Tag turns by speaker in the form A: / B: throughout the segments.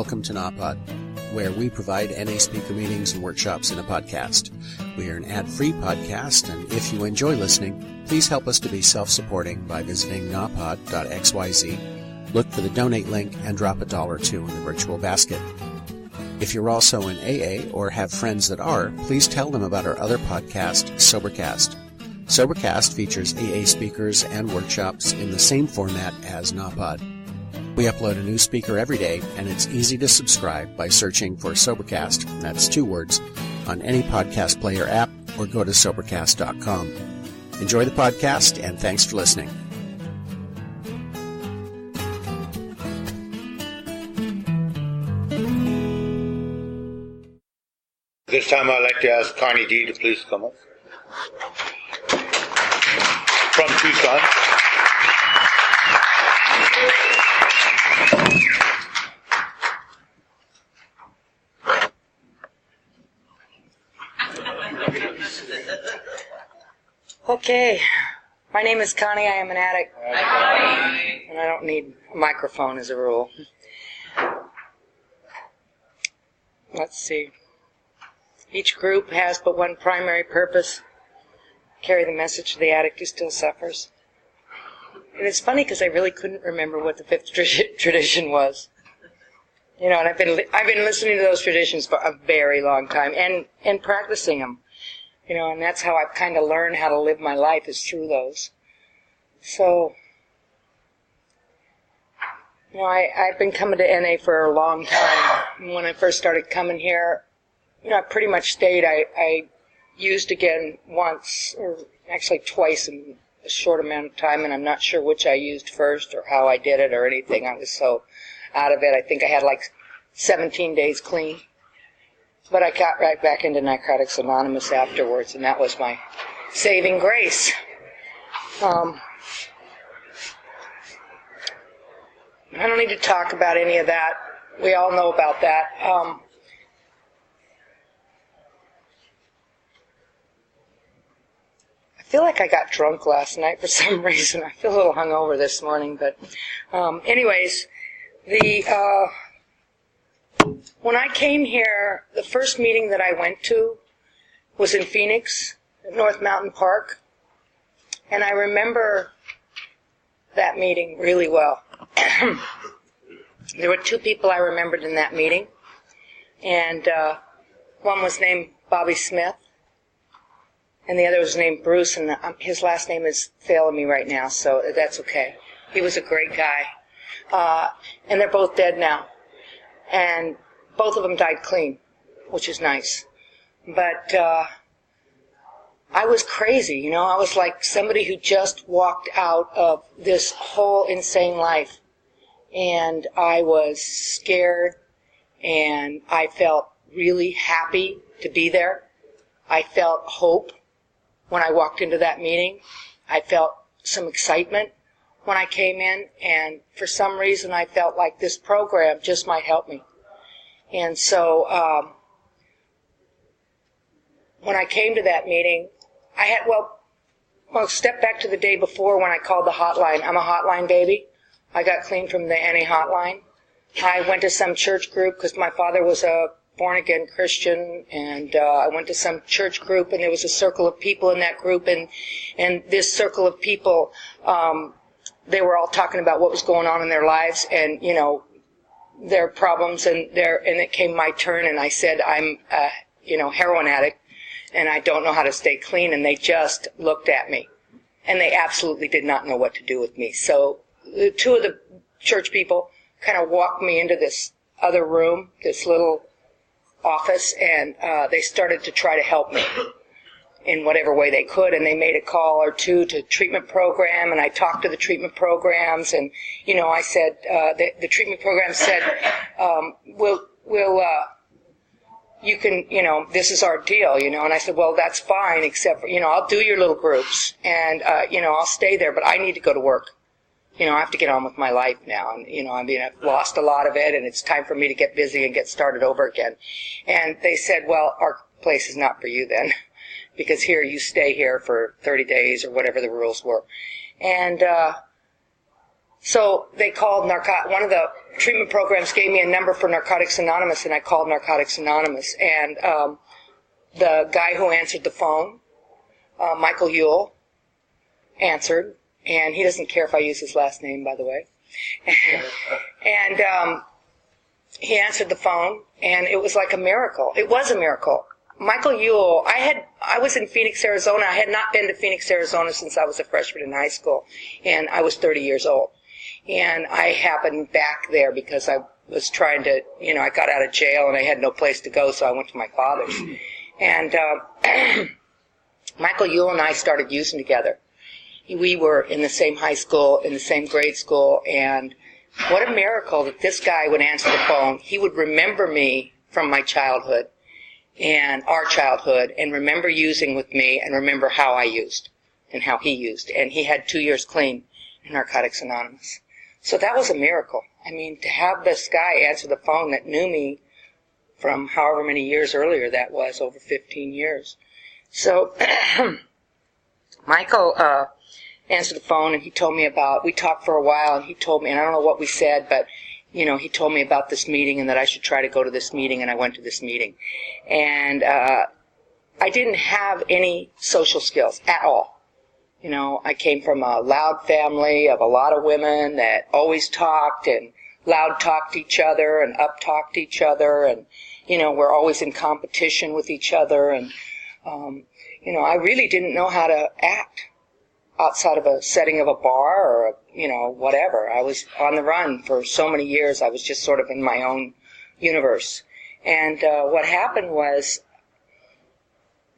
A: welcome to NAPOD, where we provide NA speaker meetings and workshops in a podcast. We are an ad-free podcast, and if you enjoy listening, please help us to be self-supporting by visiting napod.xyz, look for the donate link, and drop $1 or $2 in the virtual basket. If you're also in AA or have friends that are, please tell them about our other podcast, Sobercast. Sobercast features AA speakers and workshops in the same format as NAPOD. We upload a new speaker every day, and it's easy to subscribe by searching for Sobercast, that's 2 words, on any podcast player app, or go to Sobercast.com. Enjoy the podcast, and thanks for listening.
B: This time I'd like to ask Connie D to please come up. From Tucson.
C: Okay, my name is Connie. I am an addict. And I don't need a microphone as a rule. Let's see. Each group has but one primary purpose: carry the message to the addict who still suffers. And it's funny because I really couldn't remember what the 5th tradition was. You know, and I've been listening to those traditions for a very long time and practicing them. You know, and that's how I've kind of learned how to live my life, is through those. So, you know, I've been coming to NA for a long time. When I first started coming here, you know, I pretty much stayed. I used again once, or actually twice in a short amount of time, and I'm not sure which I used first or how I did it or anything. I was so out of it. I think I had like 17 days clean. But I got right back into Narcotics Anonymous afterwards, and that was my saving grace. I don't need to talk about any of that. We all know about that. I feel like I got drunk last night for some reason. I feel a little hungover this morning, but anyways, when I came here, the first meeting that I went to was in Phoenix, at North Mountain Park, and I remember that meeting really well. There were 2 people I remembered in that meeting, and one was named Bobby Smith, and the other was named Bruce, and his last name is failing me right now, so that's okay. He was a great guy, and they're both dead now. And both of them died clean, which is nice. But I was crazy, you know. I was like somebody who just walked out of this whole insane life. And I was scared, and I felt really happy to be there. I felt hope when I walked into that meeting. I felt some excitement when I came in, and for some reason I felt like this program just might help me. And so when I came to that meeting, I had, well, step back to the day before when I called the hotline. I'm a hotline baby. I got clean from the NA hotline. I went to some church group because my father was a born-again Christian, and I went to some church group, and there was a circle of people in that group, and this circle of people, they were all talking about what was going on in their lives, and, you know, their problems, and it came my turn, and I said, I'm a, heroin addict, and I don't know how to stay clean, and they just looked at me, and they absolutely did not know what to do with me. So the 2 of the church people kind of walked me into this other room, this little office, and they started to try to help me in whatever way they could, and they made a call or 2 to treatment program, and I talked to the treatment programs, and, you know, I said, the treatment program said, you can, you know, this is our deal, you know, and I said, well, that's fine, except for, you know, I'll do your little groups, and, you know, I'll stay there, but I need to go to work. You know, I have to get on with my life now, and, you know, I mean, I've lost a lot of it, and it's time for me to get busy and get started over again. And they said, well, our place is not for you then, because here, you stay here for 30 days or whatever the rules were. And So they called one of the treatment programs gave me a number for Narcotics Anonymous, and I called Narcotics Anonymous. And the guy who answered the phone, Michael Yule, answered, and he doesn't care if I use his last name, by the way. And he answered the phone, and it was like a miracle. It was a miracle. Michael Yule, I was in Phoenix, Arizona. I had not been to Phoenix, Arizona since I was a freshman in high school, and I was 30 years old. And I happened back there because I was trying to, I got out of jail and I had no place to go, so I went to my father's. And Michael Yule and I started using together. We were in the same high school, in the same grade school, and what a miracle that this guy would answer the phone. He would remember me from my childhood and our childhood and remember using with me and remember how I used and how he used. And he had 2 years clean in Narcotics Anonymous. So that was a miracle. I mean, to have this guy answer the phone that knew me from however many years earlier that was, over 15 years. So Michael answered the phone, and he told me we talked for a while, and he told me, and I don't know what we said, but, he told me about this meeting and that I should try to go to this meeting, and I went to this meeting. And I didn't have any social skills at all. I came from a loud family of a lot of women that always talked and loud talked each other and up talked each other, and, we're always in competition with each other, and, I really didn't know how to act outside of a setting of a bar or, whatever. I was on the run for so many years. I was just sort of in my own universe. And what happened was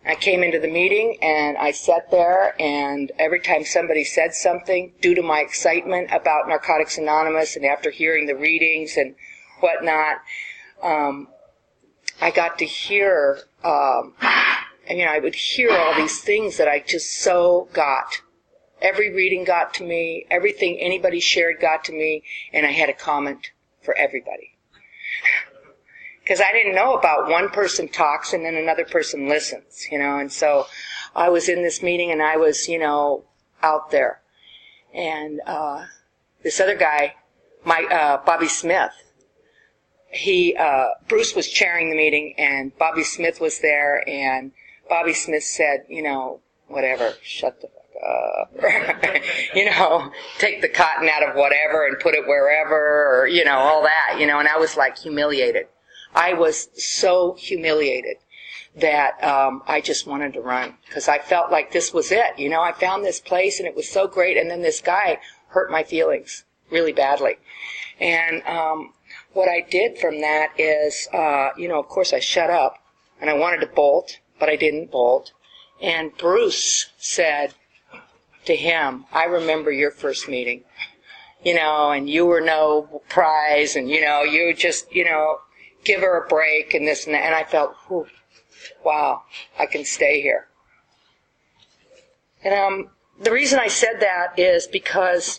C: I came into the meeting and I sat there, and every time somebody said something, due to my excitement about Narcotics Anonymous and after hearing the readings and whatnot, I got to hear, I would hear all these things that I just so got. Every reading got to me, everything anybody shared got to me, and I had a comment for everybody. Because I didn't know about one person talks and then another person listens, and so I was in this meeting and I was, out there. And this other guy, Bobby Smith, Bruce was chairing the meeting and Bobby Smith was there, and Bobby Smith said, whatever, shut the fuck up. Take the cotton out of whatever and put it wherever, or, all that, and I was like humiliated. I was so humiliated that I just wanted to run because I felt like this was it. I found this place and it was so great, and then this guy hurt my feelings really badly. And what I did from that is, of course I shut up and I wanted to bolt, but I didn't bolt. And Bruce said to him, I remember your first meeting, and you were no prize, and, you just, give her a break and this and that. And I felt, wow, I can stay here. And the reason I said that is because,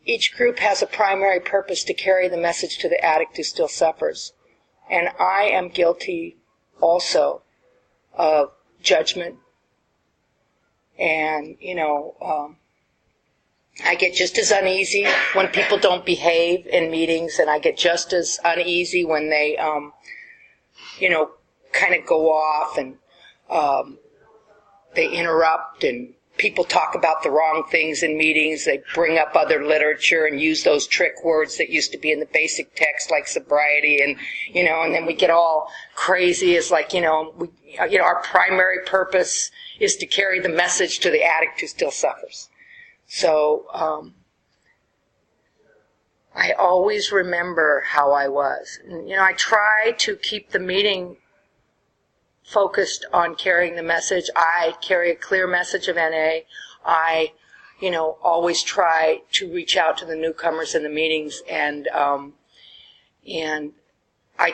C: each group has a primary purpose to carry the message to the addict who still suffers. And I am guilty also of judgment. And, I get just as uneasy when people don't behave in meetings, and I get just as uneasy when they, kind of go off and they interrupt and people talk about the wrong things in meetings. They bring up other literature and use those trick words that used to be in the basic text, like sobriety, and, and then we get all crazy. It's like, our primary purpose is to carry the message to the addict who still suffers. So, I always remember how I was. And, I try to keep the meeting focused on carrying the message. I carry a clear message of NA. I, always try to reach out to the newcomers in the meetings, and I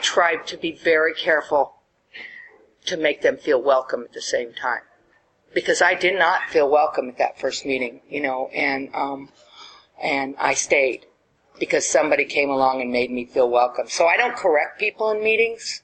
C: try to be very careful to make them feel welcome at the same time. Because I did not feel welcome at that first meeting, and I stayed because somebody came along and made me feel welcome. So I don't correct people in meetings.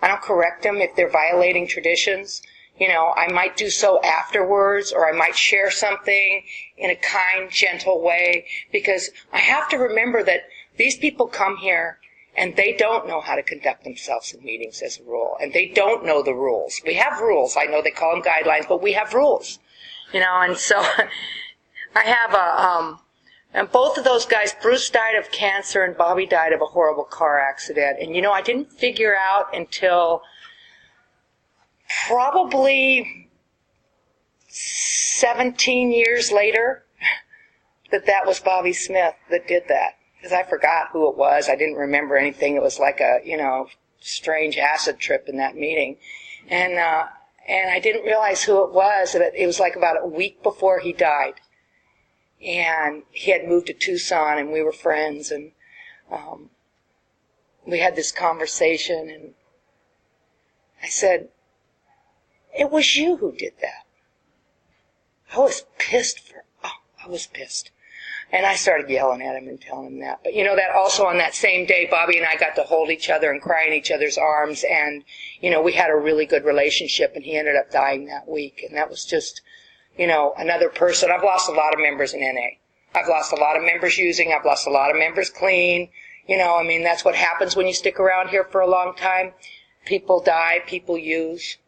C: I don't correct them if they're violating traditions. I might do so afterwards, or I might share something in a kind, gentle way, because I have to remember that these people come here and they don't know how to conduct themselves in meetings as a rule, and they don't know the rules. We have rules. I know they call them guidelines, but we have rules, and so I have and both of those guys, Bruce died of cancer and Bobby died of a horrible car accident. And, I didn't figure out until probably 17 years later that was Bobby Smith that did that. Because I forgot who it was. I didn't remember anything. It was like a, strange acid trip in that meeting. And I didn't realize who it was. It was like about a week before he died. And he had moved to Tucson, and we were friends, and we had this conversation, and I said, "It was you who did that." I was pissed. I was pissed. And I started yelling at him and telling him that. But that also on that same day, Bobby and I got to hold each other and cry in each other's arms, and, we had a really good relationship, and he ended up dying that week, and that was just... another person. I've lost a lot of members in NA. I've lost a lot of members using. I've lost a lot of members clean. That's what happens when you stick around here for a long time. People die. People use.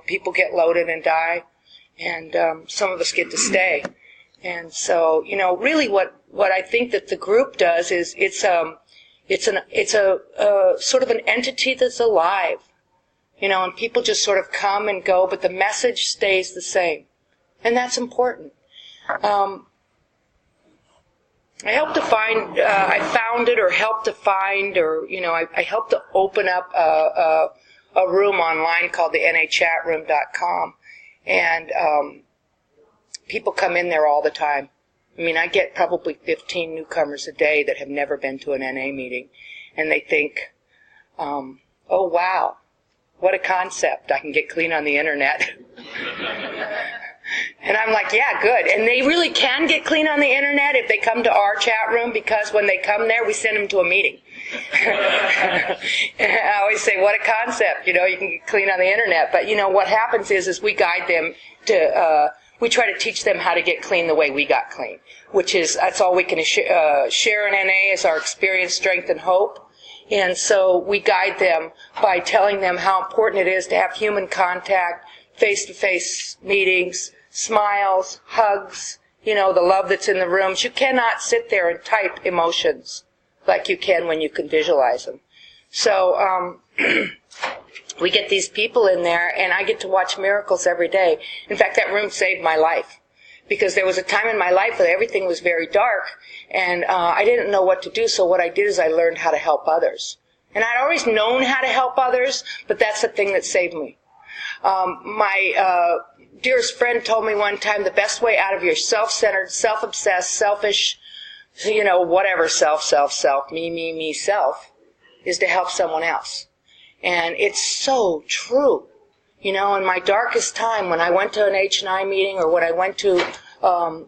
C: People get loaded and die. And some of us get to stay. And so, really what I think that the group does is it's a sort of an entity that's alive. And people just sort of come and go, but the message stays the same. And that's important. I helped to find, I founded or helped to find, or, I helped to open up a room online called the NAchatroom.com. And people come in there all the time. I get probably 15 newcomers a day that have never been to an NA meeting. And they think, oh, wow, what a concept. I can get clean on the internet. And I'm like, yeah, good. And they really can get clean on the internet if they come to our chat room, because when they come there, we send them to a meeting. And I always say, what a concept, you can get clean on the internet. But, what happens is we guide them to, we try to teach them how to get clean the way we got clean, that's all we can share in NA is our experience, strength, and hope. And so we guide them by telling them how important it is to have human contact, face-to-face meetings, smiles, hugs, the love that's in the rooms. You cannot sit there and type emotions like you can when you can visualize them. So we get these people in there, and I get to watch miracles every day. In fact, that room saved my life, because there was a time in my life where everything was very dark, and I didn't know what to do, so what I did is I learned how to help others. And I'd always known how to help others, but that's the thing that saved me. My dearest friend told me one time the best way out of your self-centered, self-obsessed, selfish, whatever self, me, self, is to help someone else. And it's so true. In my darkest time, when I went to an H&I meeting, or when I went to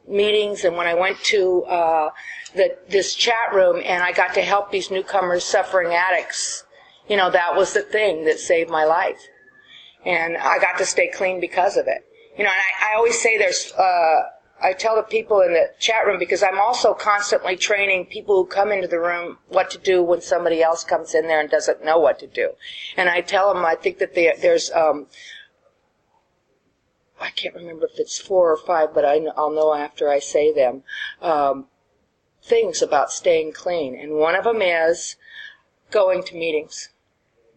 C: meetings, and when I went to this chat room, and I got to help these newcomers, suffering addicts, that was the thing that saved my life. And I got to stay clean because of it. And I always say I tell the people in the chat room, because I'm also constantly training people who come into the room what to do when somebody else comes in there and doesn't know what to do. And I tell them, I think that there's, I can't remember if it's 4 or 5, but I'll know after I say them, things about staying clean. And one of them is going to meetings.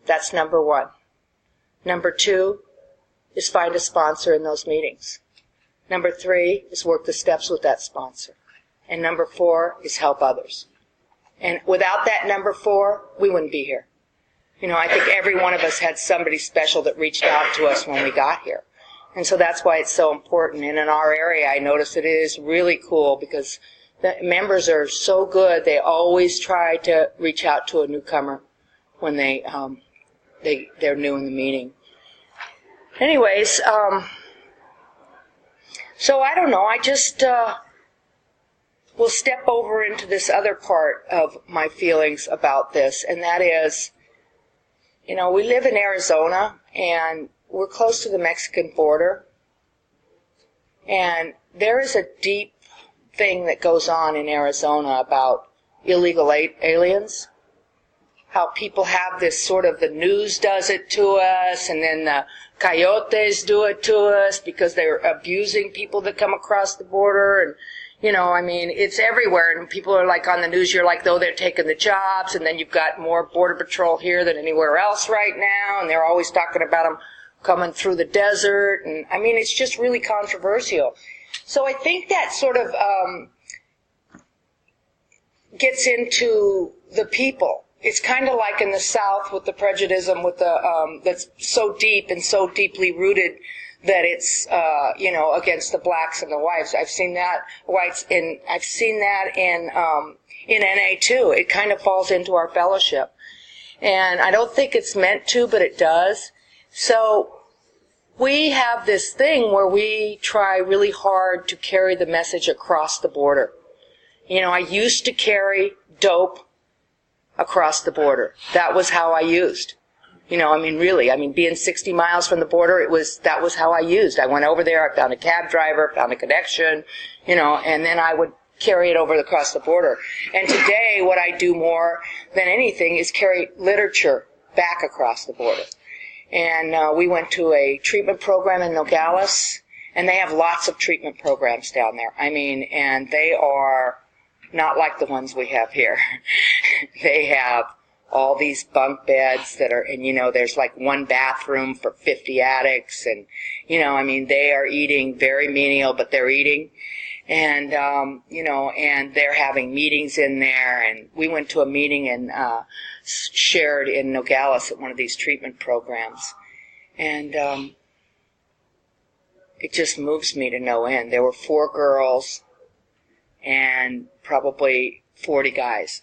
C: That's number 1. Number 2 is find a sponsor in those meetings. Number 3 is work the steps with that sponsor. And number 4 is help others. And without that number 4, we wouldn't be here. I think every one of us had somebody special that reached out to us when we got here. And so that's why it's so important. And in our area, I notice it is really cool, because the members are so good. They always try to reach out to a newcomer when they're new in the meeting. Anyways, so I don't know. I just will step over into this other part of my feelings about this, and that is, we live in Arizona, and we're close to the Mexican border, and there is a deep thing that goes on in Arizona about illegal aliens. How people have this sort of, the news does it to us, and then the coyotes do it to us because they're abusing people that come across the border. And, you know, I mean, it's everywhere. And people are like on the news, you're like, though they're taking the jobs. And then you've got more Border Patrol here than anywhere else right now. And they're always talking about them coming through the desert. And, I mean, it's just really controversial. So I think that sort of gets into the people. It's kind of like in the South with the prejudice with the that's so deep and so deeply rooted that it's you know, against the blacks and the whites. I've seen that in NA too. It kind of falls into our fellowship, and I don't think it's meant to, but it does. So we have this thing where we try really hard to carry the message across the border. You know, I used to carry dope across the border. That was how I used. You know, I mean, really, I mean, being 60 miles from the border, that was how I used. I went over there, I found a cab driver, found a connection, you know, and then I would carry it over across the border. And today, what I do more than anything is carry literature back across the border. And we went to a treatment program in Nogales, and they have lots of treatment programs down there. I mean, and they are not like the ones we have here. They have all these bunk beds that are, and you know, there's like one bathroom for 50 addicts, and you know, I mean, they are eating very menial, but they're eating, and you know, and they're having meetings in there. And we went to a meeting and shared in Nogales at one of these treatment programs, and it just moves me to no end. There were 4 girls and probably 40 guys.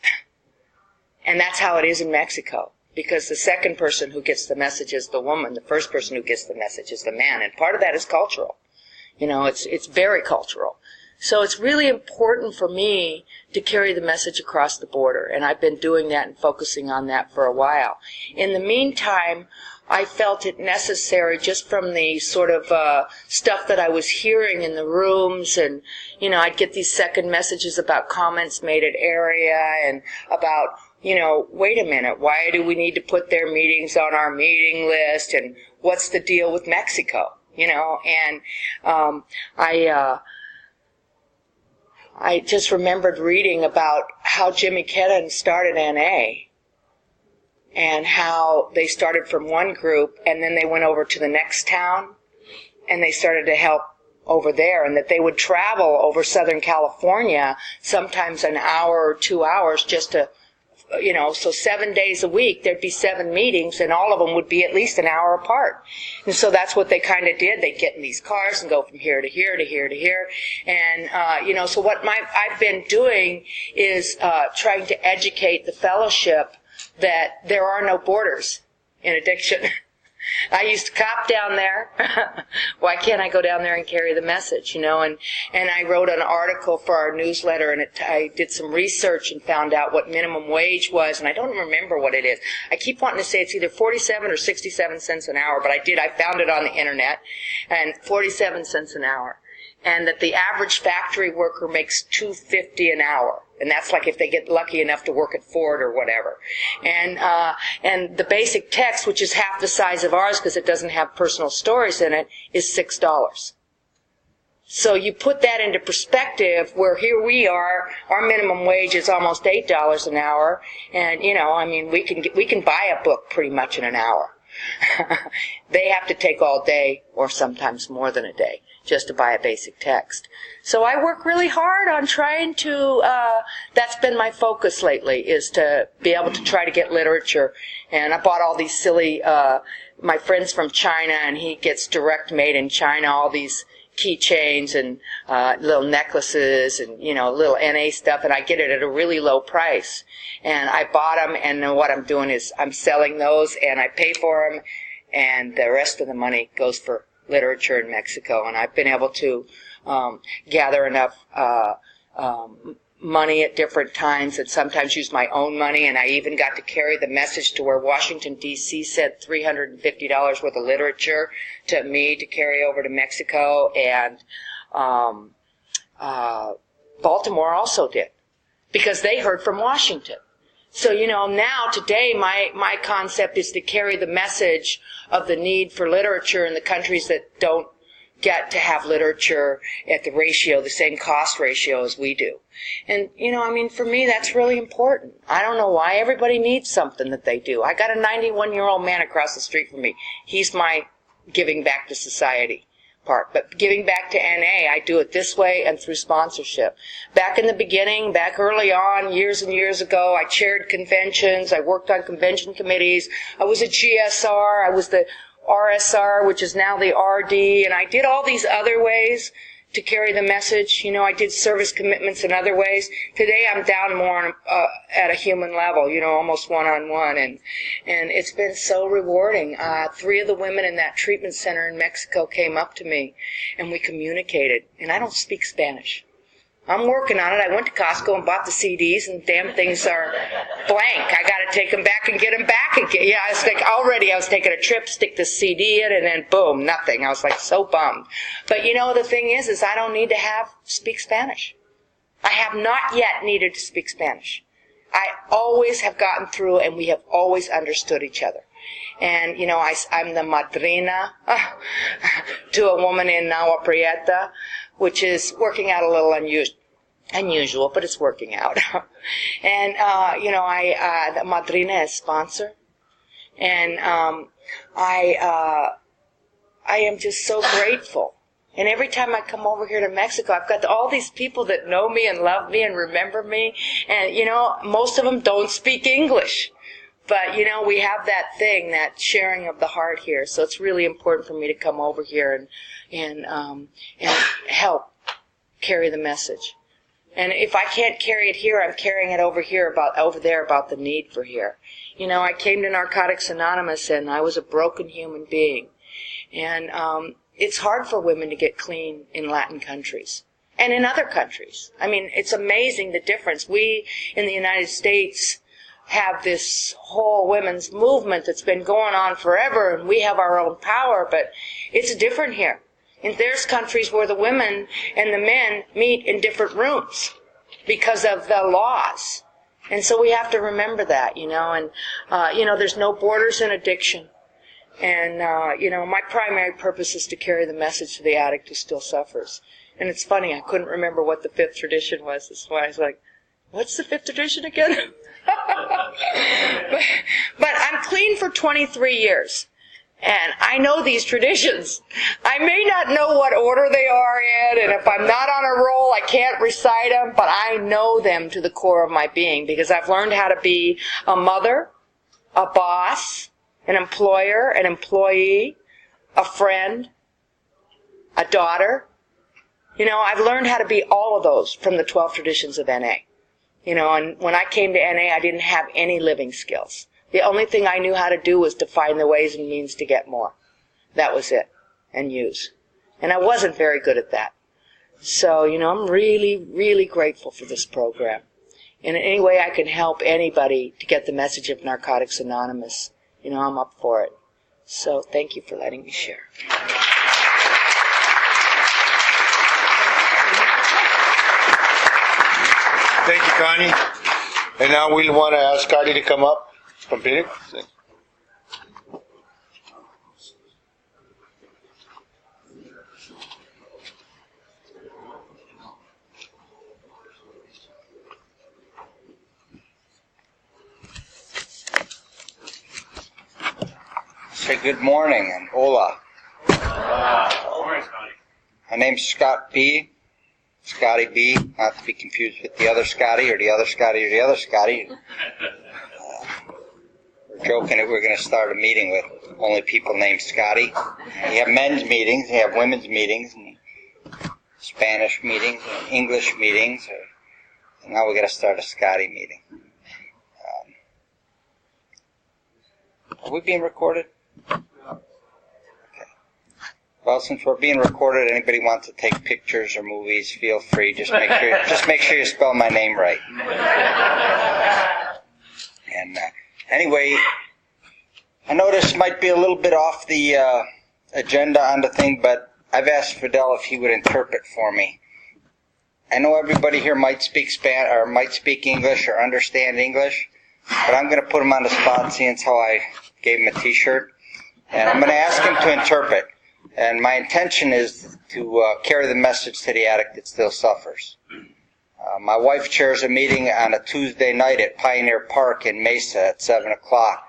C: And that's how it is in Mexico, because the second person who gets the message is the woman, the first person who gets the message is the man, and part of that is cultural. You know, it's very cultural. So it's really important for me to carry the message across the border, and I've been doing that and focusing on that for a while. In the meantime, I felt it necessary, just from the sort of stuff that I was hearing in the rooms, and, you know, I'd get these second messages about comments made at area and about, you know, wait a minute, why do we need to put their meetings on our meeting list, and what's the deal with Mexico, you know? And I just remembered reading about how Jimmy Kedden started NA, and how they started from one group and then they went over to the next town and they started to help over there, and that they would travel over Southern California sometimes an hour or 2 hours just to, you know, so 7 days a week there'd be 7 meetings, and all of them would be at least an hour apart. And so that's what they kind of did. They'd get in these cars and go from here to here to here to here. And you know, so what I've been doing is trying to educate the fellowship that there are no borders in addiction. I used to cop down there. Why can't I go down there and carry the message, you know? And I wrote an article for our newsletter, and I did some research and found out what minimum wage was, and I don't remember what it is. I keep wanting to say it's either 47 or 67 cents an hour, but I found it on the internet, and 47 cents an hour. And that the average factory worker makes $2.50 an hour. And that's like if they get lucky enough to work at Ford or whatever. And the basic text, which is half the size of ours because it doesn't have personal stories in it, is $6. So you put that into perspective, where here we are, our minimum wage is almost $8 an hour. And, you know, I mean, we can buy a book pretty much in an hour. They have to take all day, or sometimes more than a day, just to buy a basic text. So I work really hard on trying to, that's been my focus lately, is to be able to try to get literature. And I bought all these silly, my friend's from China, and he gets direct made in China, all these keychains and little necklaces and, you know, little NA stuff, and I get it at a really low price. And I bought them, and then what I'm doing is I'm selling those, and I pay for them, and the rest of the money goes for literature in Mexico. And I've been able to gather enough money at different times and sometimes used my own money, and I even got to carry the message to where Washington, D.C. sent $350 worth of literature to me to carry over to Mexico, and Baltimore also did, because they heard from Washington. So, now today my concept is to carry the message of the need for literature in the countries that don't get to have literature at the same cost ratio as we do. And, for me, that's really important. I don't know why. Everybody needs something that they do. I got a 91-year-old man across the street from me. He's my giving back to society part. But giving back to NA, I do it this way and through sponsorship. Back in the beginning, back early on, years and years ago, I chaired conventions. I worked on convention committees. I was a GSR. I was the RSR, which is now the RD, and I did all these other ways to carry the message. I did service commitments in other ways. Today I'm down more at a human level, almost one-on-one, and it's been so rewarding. 3 of the women in that treatment center in Mexico came up to me, and we communicated, and I don't speak Spanish. I'm working on it. I went to Costco and bought the CDs, and damn things are blank. I got to take them back and get them back again. Yeah, I was taking a trip, stick the CD in, and then boom, nothing. I was like so bummed. But the thing is I don't need to speak Spanish. I have not yet needed to speak Spanish. I always have gotten through, and we have always understood each other. And, I'm the madrina to a woman in Nahua Prieta, which is working out a little unusual, but it's working out. And, the madrina is sponsor. And I am just so grateful. And every time I come over here to Mexico, I've got all these people that know me and love me and remember me. And, most of them don't speak English. But, we have that thing, that sharing of the heart here. So it's really important for me to come over here and help carry the message. And if I can't carry it here, I'm carrying it over there about the need for here. I came to Narcotics Anonymous, and I was a broken human being. And it's hard for women to get clean in Latin countries and in other countries. It's amazing the difference. We in the United States have this whole women's movement that's been going on forever, and we have our own power, but it's different here. And there's countries where the women and the men meet in different rooms because of the laws. And so we have to remember that, and, there's no borders in addiction. And, my primary purpose is to carry the message to the addict who still suffers. And it's funny, I couldn't remember what the 5th tradition was. That's why I was like, what's the 5th tradition again? but I'm clean for 23 years. And I know these traditions. I may not know what order they are in, and if I'm not on a roll, I can't recite them, but I know them to the core of my being because I've learned how to be a mother, a boss, an employer, an employee, a friend, a daughter. I've learned how to be all of those from the 12 traditions of NA. And when I came to NA, I didn't have any living skills. The only thing I knew how to do was to find the ways and means to get more. That was it. And use. And I wasn't very good at that. So, I'm really, really grateful for this program. And in any way I can help anybody to get the message of Narcotics Anonymous, I'm up for it. So, thank you for letting me share.
B: Thank you, Connie. And now we want to ask Connie to come up from Phoenix.
D: Say good morning and hola. My name's Scott B. Scotty B, not to be confused with the other Scotty or the other Scotty or the other Scotty. We're joking that we're going to start a meeting with only people named Scotty. You have men's meetings, you have women's meetings, and Spanish meetings, and English meetings. And now we're going to start a Scotty meeting. Are we being recorded? Okay. Well, since we're being recorded, anybody wants to take pictures or movies, feel free. Just make sure you spell my name right. And anyway, I know this might be a little bit off the agenda on the thing, but I've asked Fidel if he would interpret for me. I know everybody here might speak Spanish or might speak English or understand English, but I'm going to put him on the spot, seeing how I gave him a T-shirt, and I'm going to ask him to interpret. And my intention is to carry the message to the addict that still suffers. My wife chairs a meeting on a Tuesday night at Pioneer Park in Mesa at 7 o'clock.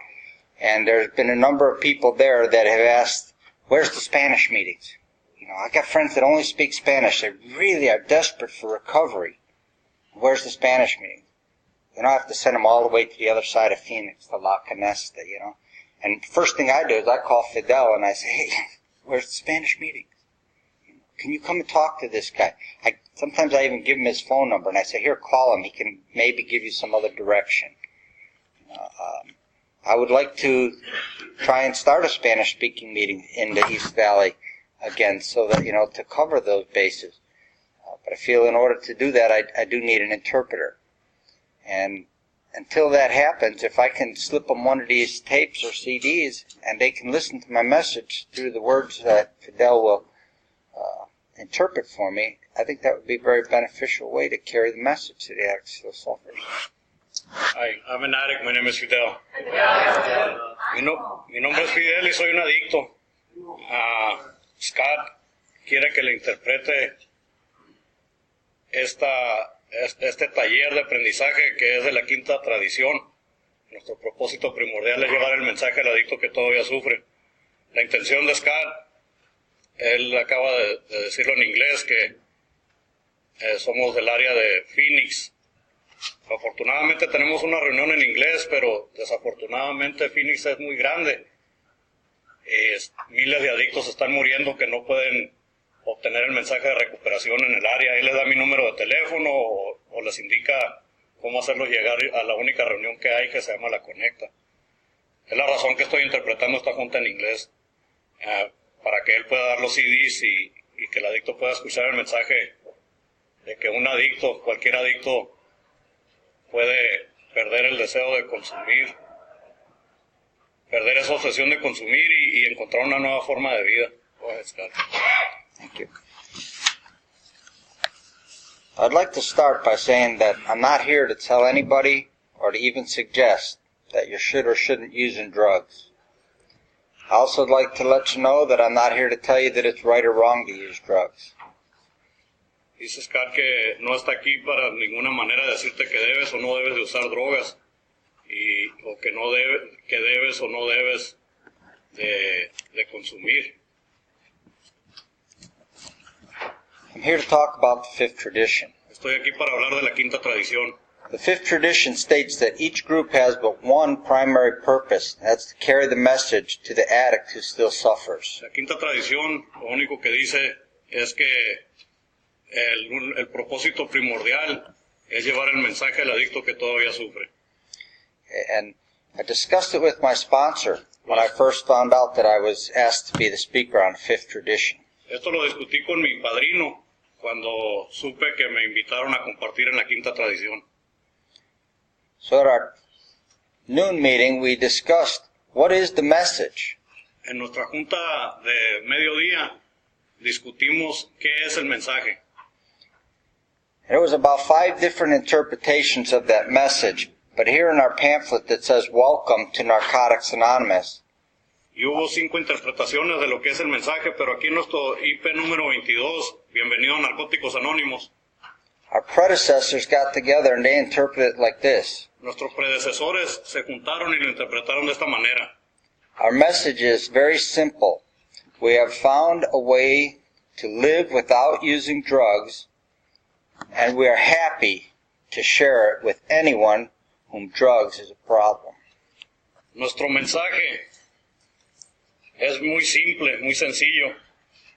D: And there's been a number of people there that have asked, where's the Spanish meetings? You know, I got friends that only speak Spanish. They really are desperate for recovery. Where's the Spanish meetings? You know, I have to send them all the way to the other side of Phoenix, to La Canesta, you know. And first thing I do is I call Fidel and I say, hey, where's the Spanish meetings? Can you come and talk to this guy? Sometimes I even give him his phone number, and I say, here, call him. He can maybe give you some other direction. I would like to try and start a Spanish-speaking meeting in the East Valley again, so that, you know, to cover those bases. But I feel in order to do that, I do need an interpreter. And until that happens, if I can slip them one of these tapes or CDs and they can listen to my message through the words that Fidel will interpret for me, I think that would be a very beneficial way to carry the message to the addict who still suffers.
E: Hi, I'm an addict. My name is Fidel. Mi nombre es Fidel y soy un adicto. Scott quiere que le interprete este taller de aprendizaje que es de la quinta tradición. Nuestro propósito primordial es llevar el mensaje al adicto que todavía sufre. La intención de Scott, él acaba de decirlo en inglés, que somos del área de Phoenix. Afortunadamente tenemos una reunión en inglés, pero desafortunadamente Phoenix es muy grande. Miles de adictos están muriendo que no pueden obtener el mensaje de recuperación en el área. Él les da mi número de teléfono o les indica cómo hacerlos llegar a la única reunión que hay, que se llama La Conecta. Es la razón que estoy interpretando esta junta en inglés, para que él pueda dar los CDs y que el adicto pueda escuchar el mensaje de que un adicto, cualquier adicto, puede perder el deseo de consumir, perder esa obsesión de consumir y encontrar una nueva forma de vida.
D: Thank you. I'd like to start by saying that I'm not here to tell anybody or to even suggest that you should or shouldn't using drugs. I also would like to let you know that I'm not here to tell you that it's right or wrong to use drugs.
E: Dice Scott que no está aquí para ninguna manera decirte que debes o no debes de usar drogas, o que debes o no debes de consumir.
D: I'm here to talk about the fifth tradition.
E: Estoy aquí para hablar de la quinta tradición.
D: The fifth tradition states that each group has but one primary purpose, and that's to carry the message to the addict who still suffers.
E: La quinta tradición lo único que dice es que el propósito primordial es llevar el mensaje al adicto que todavía sufre.
D: And I discussed it with my sponsor when I first found out that I was asked to be the speaker on the fifth tradition.
E: Esto lo discutí con mi padrino cuando supe que me invitaron a compartir en la quinta tradición.
D: So at our noon meeting, we discussed what is the message.
E: En nuestra junta de mediodía discutimos qué es el mensaje.
D: There was about 5 different interpretations of that message, but here in our pamphlet that says "Welcome to Narcotics Anonymous,"
E: Y hubo 5 interpretaciones de lo que es el mensaje, pero aquí en nuestro IP número 22, bienvenido a Narcóticos Anónimos,
D: our predecessors got together and they interpreted it like this.
E: nuestros predecesores se juntaron y lo interpretaron de esta manera.
D: Our message is very simple. We have found a way to live without using drugs, and we are happy to share it with anyone whom drugs is a problem.
E: Nuestro mensaje es muy simple, muy sencillo.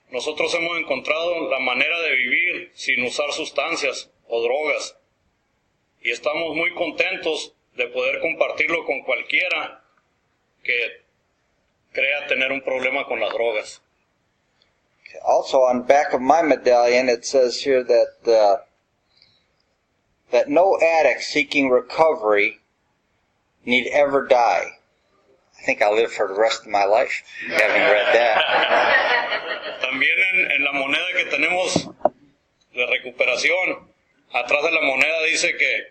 E: Nosotros hemos encontrado la manera de vivir sin usar sustancias o drogas. Y estamos muy contentos de poder compartirlo con cualquiera que crea tener un problema con las drogas.
D: Also, on the back of my medallion, it says here that that no addict seeking recovery need ever die. I think I'll live for the rest of my life, having read that.
E: También en la moneda que tenemos de recuperación, atrás de la moneda dice que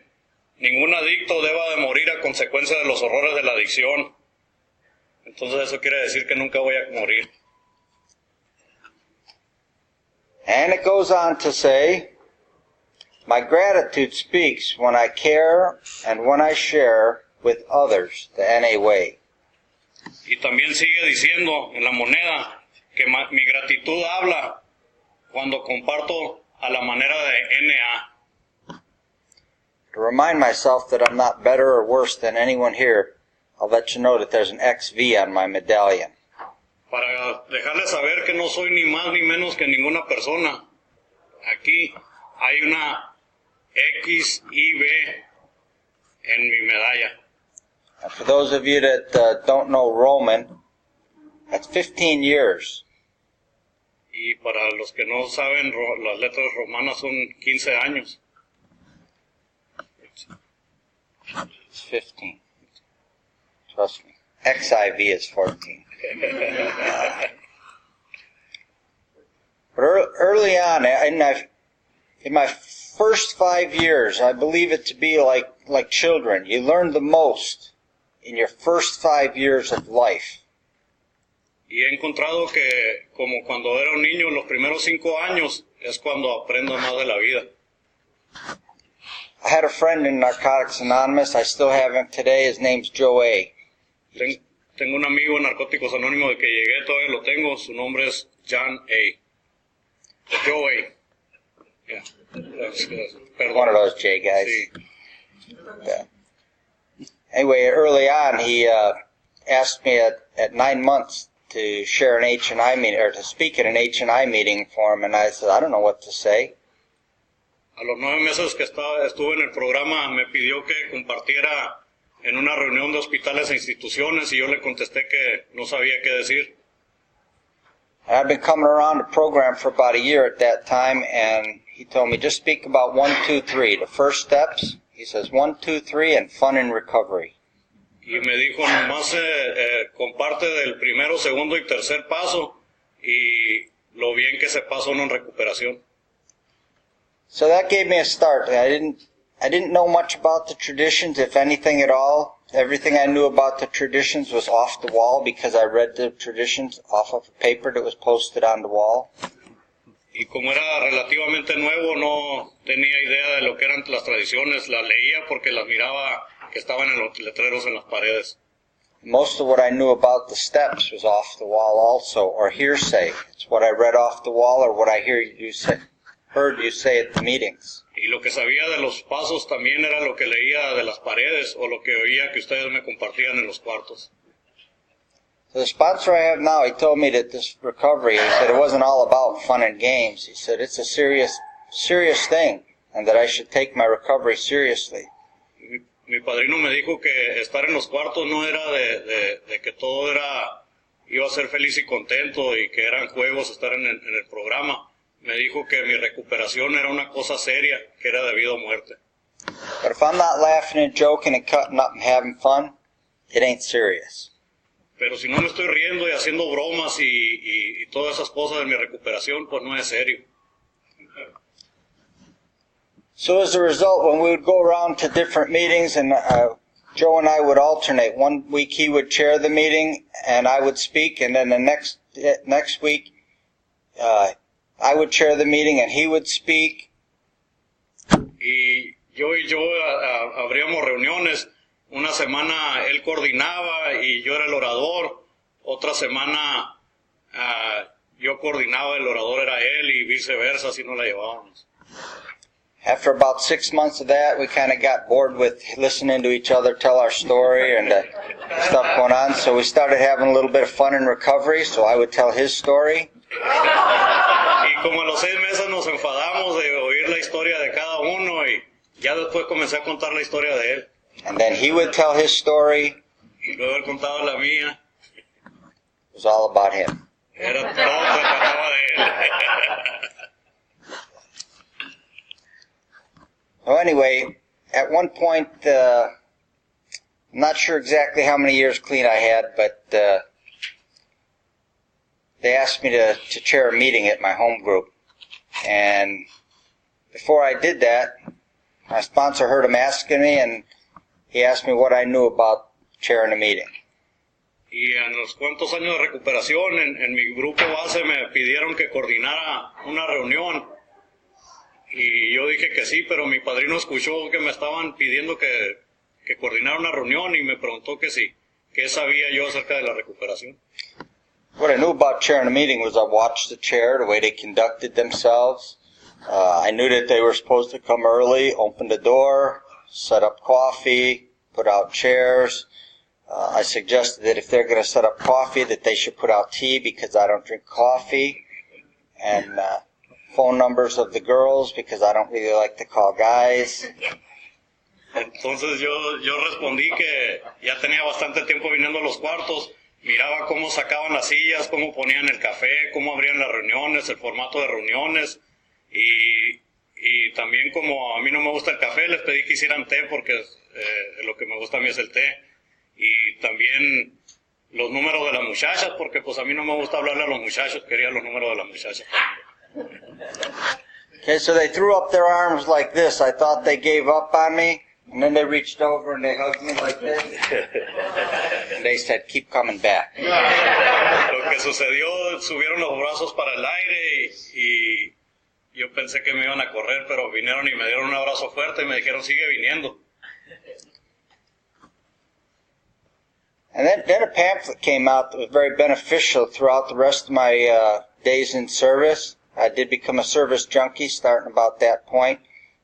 E: ningún adicto deba de morir a consecuencia de los horrores de la adicción. Entonces eso quiere decir que nunca voy a morir.
D: And it goes on to say, my gratitude speaks when I care and when I share with others the NA way.
E: Y también sigue diciendo en la moneda que mi gratitud habla cuando comparto a la manera de NA.
D: To remind myself that I'm not better or worse than anyone here, I'll let you know that there's an XV on my medallion.
E: Para dejarles saber que no soy ni más ni menos que ninguna persona. Aquí hay una XIV en mi medalla.
D: And for those of you that don't know Roman, that's 15 years.
E: Y para los que no saben, las letras romanas son 15 años.
D: It's 15. Trust me. XIV is 14. But early on, in my first 5 years, I believe it to be like children. You learn the most in your first 5 years of life.
E: Y he encontrado que, como cuando era un niño, los primeros 5 años es cuando aprendo más de la vida.
D: I had a friend in Narcotics Anonymous. I still have him today. His name's Joe A.
E: Tengo un amigo en Narcóticos Anónimos de que llegué, todavía lo tengo. Su nombre es John A. Joe A. Yeah. Perdón.
D: One of those J guys.
E: Sí.
D: Yeah. Anyway, early on, he asked me at 9 months to share an H&I meeting, or to speak at an H&I meeting for him, and I said, I don't know what to say.
E: A los 9 meses que estuve en el programa, me pidió que compartiera en una reunión de hospitales e instituciones, y yo le contesté que no sabía qué decir.
D: And I've been coming around the program for about a year at that time, and he told me, just speak about 1, 2, 3. The first steps, he says, 1, 2, 3, and fun and recovery.
E: Y me dijo, nomás comparte del primero, segundo y tercer paso, y lo bien que se pasa uno en recuperación.
D: So that gave me a start. I didn't know much about the traditions, if anything at all. Everything I knew about the traditions was off the wall because I read the traditions off of a paper that was posted on the wall.
E: Y como era relativamente nuevo, no tenía idea de lo que eran las tradiciones. Las leía porque las miraba que estaban en los letreros en las paredes.
D: Most of what I knew about the steps was off the wall also, or hearsay. It's what I read off the wall or what I heard you say at the meetings.
E: Y lo que sabía de los pasos también era lo que leía de las paredes o lo que oía que ustedes me compartían en los cuartos.
D: So the sponsor I have now, he told me that this recovery, he said it wasn't all about fun and games. He said it's a serious thing, and that I should take my recovery seriously.
E: Mi padrino me dijo que estar en los cuartos no era de que todo iba a ser feliz y contento y que eran juegos estar en el programa. Me dijo que mi recuperación era una cosa seria, que era de vida o muerte.
D: But if I'm not laughing and joking and cutting up and having fun, it ain't serious.
E: Pero si no me estoy riendo y haciendo bromas y todas esas cosas de mi recuperación, pues no es serio.
D: So as a result, when we would go around to different meetings, and Joe and I would alternate. 1 week he would chair the meeting, and I would speak, and then the next week I would chair the meeting, and he would speak.
E: Y yo abríamos reuniones. Una semana él coordinaba y yo era el orador. Otra semana yo coordinaba, el orador era él y viceversa, así nos la llevábamos.
D: After about 6 months of that, we kind of got bored with listening to each other tell our story and stuff going on, so we started having a little bit of fun in recovery, so I would tell his story.
E: Y como a los 6 meses nos enfadamos de oír la historia de cada uno y ya después comencé a contar la historia de él.
D: And then he would tell his story.
E: Y luego él contaba la mía.
D: It was all about him.
E: Todo se trataba de él.
D: Well, anyway, at one point, I'm not sure exactly how many years clean I had, but they asked me to chair a meeting at my home group. And before I did that, my sponsor heard him asking me, and he asked me what I knew about chairing a meeting.
E: Y en los cuantos años de recuperación, en mi grupo base me pidieron que coordinara una reunión. Y yo dije que sí, pero mi padrino escuchó que me estaban pidiendo que coordinara una reunión y me preguntó que sí, qué sabía yo acerca de la recuperación.
D: What I knew about chairing a meeting was I watched the chair, the way they conducted themselves. I knew that they were supposed to come early, open the door, set up coffee, put out chairs. I suggested that if they're going to set up coffee, that they should put out tea because I don't drink coffee. And phone numbers of the girls because I don't really like to call guys.
E: Entonces yo respondí que ya tenía bastante tiempo viniendo a los cuartos, miraba cómo sacaban las sillas, cómo ponían el café, cómo abrían las reuniones, el formato de reuniones, y también como a mí no me gusta el café, les pedí que hicieran té porque lo que me gusta a mí es el té, y también los números de las muchachas porque pues a mí no me gusta hablarle a los muchachos, quería los números de las muchachas.
D: Okay, so they threw up their arms like this. I thought they gave up on me. And then they reached over and they hugged me like this. And they said, keep coming back.
E: Lo que sucedió, subieron los brazos para el aire y yo pensé que me iban a correr, pero vinieron y me dieron un abrazo fuerte y me dijeron, sigue viniendo.
D: And then a pamphlet came out that was very beneficial throughout the rest of my days in service. I did become a service junkie starting about that point.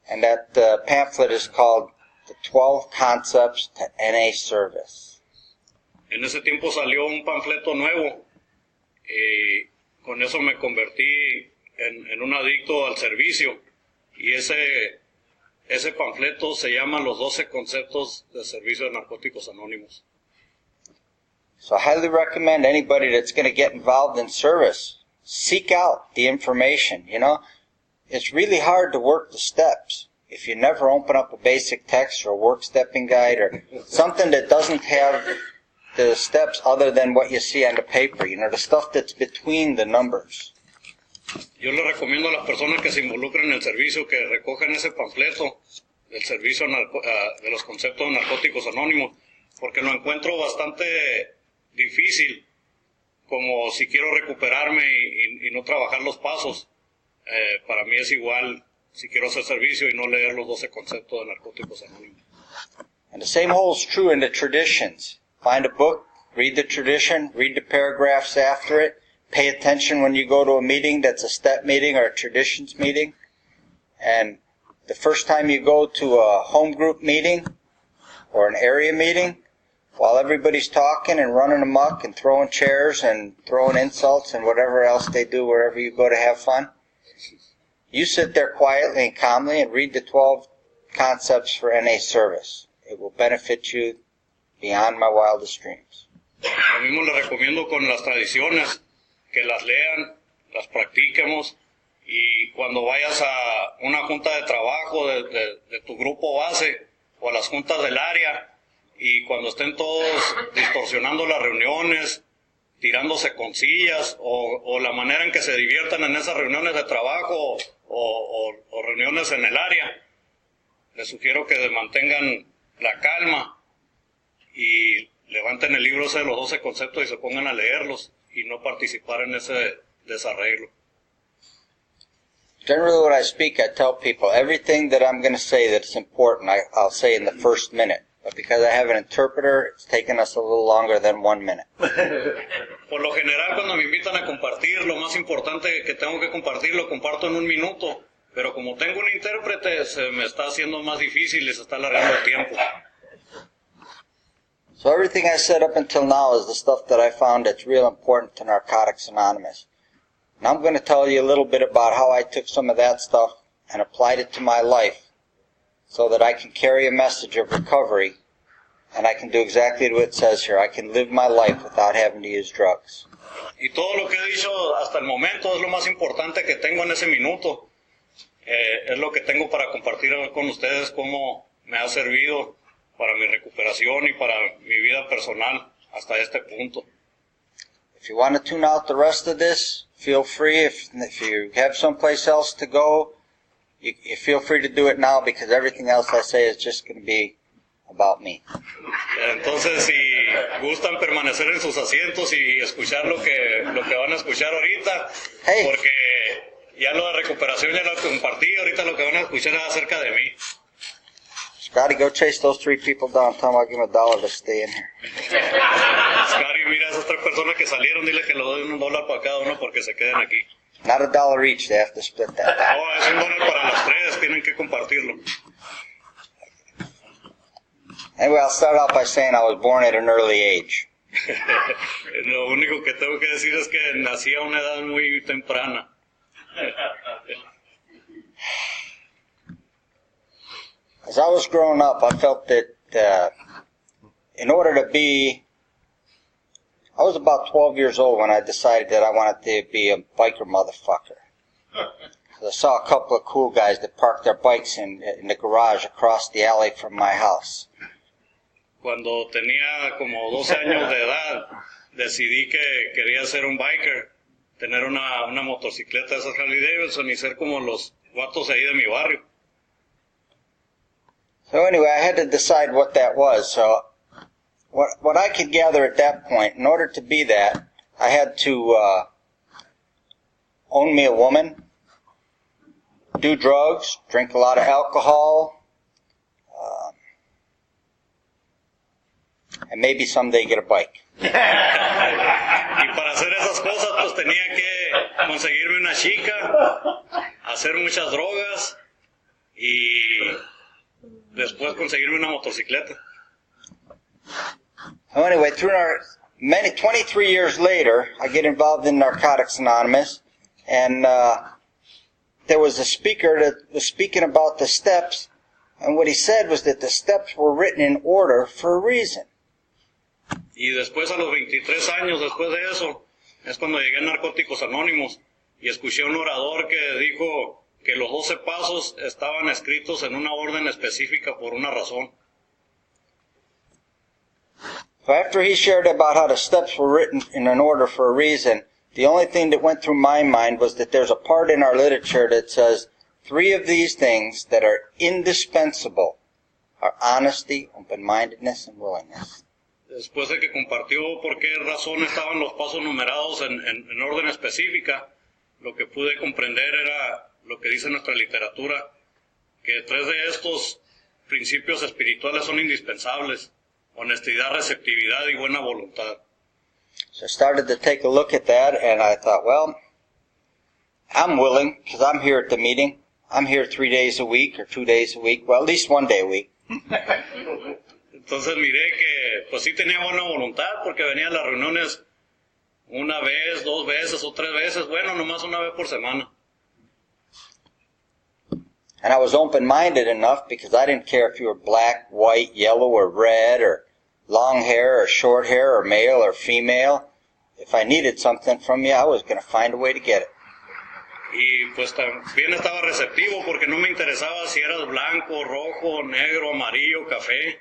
D: And that pamphlet is called The 12 Concepts to NA Service.
E: En ese tiempo salió un panfleto nuevo y con eso me convertí en un adicto al servicio. Y ese panfleto se llama Los 12 Conceptos de Servicio de Narcóticos Anónimos.
D: So I highly recommend anybody that's going to get involved in service, seek out the information. You know, it's really hard to work the steps if you never open up a basic text or a work stepping guide or something that doesn't have the steps other than what you see on the paper, you know, the stuff that's between the numbers.
E: Yo le recomiendo a las personas que se involucren en el servicio que recojan ese panfleto del servicio de los conceptos de narcóticos anónimos, porque lo encuentro bastante difícil, como si quiero recuperarme y no trabajar los pasos. Para mí es igual si quiero hacer servicio y no leer los 12 conceptos de narcóticos anónimos.
D: And the same holds true in the traditions. Find a book, read the tradition, read the paragraphs after it, pay attention when you go to a meeting that's a step meeting or a traditions meeting. And the first time you go to a home group meeting or an area meeting, while everybody's talking and running amok and throwing chairs and throwing insults and whatever else they do wherever you go to have fun, you sit there quietly and calmly and read the 12 concepts for NA service. It will benefit you beyond my wildest dreams.
E: Lo mismo le recomiendo con las tradiciones, que las lean, las practiquemos, y cuando vayas a una junta de trabajo de tu grupo base o a las juntas del área, y cuando estén todos distorsionando las reuniones, tirándose con sillas, o la manera en que se diviertan en esas reuniones de trabajo o reuniones en el área, les sugiero que mantengan la calma y levanten el libro ese de los 12 conceptos y se pongan a leerlos y no participar en ese desarreglo.
D: Generally when I speak, I tell people everything that I'm going to say that's important, I'll say in the first minute. But because I have an interpreter, it's taken us a little longer than 1 minute.
E: Por lo general, cuando me invitan a compartir, lo más importante que tengo que compartir, lo comparto en 1 minuto. Pero como tengo un intérprete, se me está haciendo más difícil y se está alargando el tiempo.
D: So everything I said up until now is the stuff that I found that's real important to Narcotics Anonymous. And I'm going to tell you a little bit about how I took some of that stuff and applied it to my life so that I can carry a message of recovery And I can do exactly what it says here. I can live my life without having to use drugs.
E: Y todo lo que he dicho hasta el momento es lo más importante que tengo en ese minuto. Es lo que tengo para compartir con ustedes, cómo me ha servido para mi recuperación y para mi vida personal hasta este punto.
D: If you want to tune out the rest of this, feel free. If you have someplace else to go, you feel free to do it now, because everything else I say is just going to be about me.
E: Entonces, si gustan permanecer en sus asientos y escuchar lo que van a escuchar ahorita,
D: Hey.
E: porque ya lo de recuperación ya lo compartí, ahorita lo que van a escuchar es acerca de mí.
D: Scotty, go chase those 3 people down. Tell them I'll give them $1 to stay in here.
E: Scary, mira a esas 3 personas que salieron, dile que le doy $1 para cada uno porque se queden aquí.
D: Not $1 each. They have to split that.
E: No, es $1 para las 3, tienen que compartirlo.
D: Anyway, I'll start out by saying I was born at an early age.
E: Lo único que tengo que decir es que nací a una edad muy temprana.
D: As I was growing up, I felt that in order to be... I was about 12 years old when I decided that I wanted to be a biker motherfucker. I saw a couple of cool guys that parked their bikes in the garage across the alley from my house.
E: Cuando tenía como 12 años de edad, decidí que quería ser un biker, tener una motocicleta de esas Harley Davidson y ser como los vatos ahí de mi barrio.
D: So anyway, I had to decide what that was. So what I could gather at that point, in order to be that, I had to own me a woman, do drugs, drink a lot of alcohol, and maybe someday get a bike.
E: Y para hacer esas cosas, pues tenía que conseguirme una chica, hacer muchas drogas y después conseguirme una motocicleta.
D: So anyway, 23 years later, I get involved in Narcotics Anonymous, and there was a speaker that was speaking about the steps, and what he said was that the steps were written in order for a reason.
E: Y después, a los 23 años después de eso, es cuando llegué a Narcóticos Anónimos y escuché a un orador que dijo que los 12 pasos estaban escritos en una orden específica por una razón.
D: So after he shared about how the steps were written in an order for a reason, the only thing that went through my mind was that there's a part in our literature that says 3 of these things that are indispensable are honesty, open-mindedness, and willingness.
E: Después de que compartió por qué razón estaban los pasos numerados en orden específica, lo que pude comprender era lo que dice nuestra literatura, que 3 de estos principios espirituales son indispensables: honestidad, receptividad y buena voluntad.
D: So I started to take a look at that, and I thought, well, I'm willing, because I'm here at the meeting. I'm here 3 days a week or 2 days a week, well, at least 1 day a week.
E: Entonces miré que pues sí tenía buena voluntad, porque venía a las reuniones 1 vez, 2 veces o 3 veces, bueno, nomás 1 vez por semana.
D: And I was open-minded enough because I didn't care if you were black, white, yellow, or red, or long hair, or short hair, or male, or female. If I needed something from you, I was going to find a way to get it.
E: Y pues también estaba receptivo porque no me interesaba si eras blanco, rojo, negro, amarillo, café.